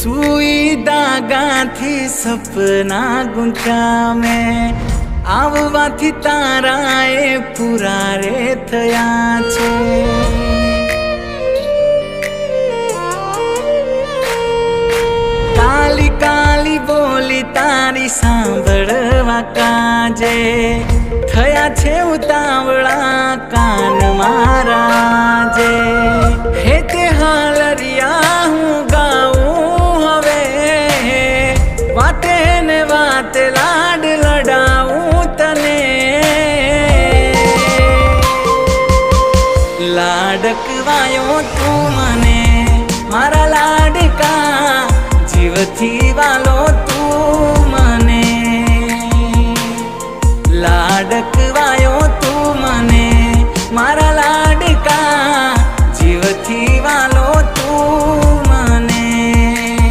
सुई दागा थी सपना गुंचा में आववाथी ताराए पूरा रे थया छे। काली काली बोली तारी सांभळवा काजे थया छे उतावळा कान मारा जे। हे ते हालरिया हूँ गाऊं हवे वाते ने वाते लाड लडाऊं तने। लाडकवायो तू मने मारा लाडका जीवथी वालो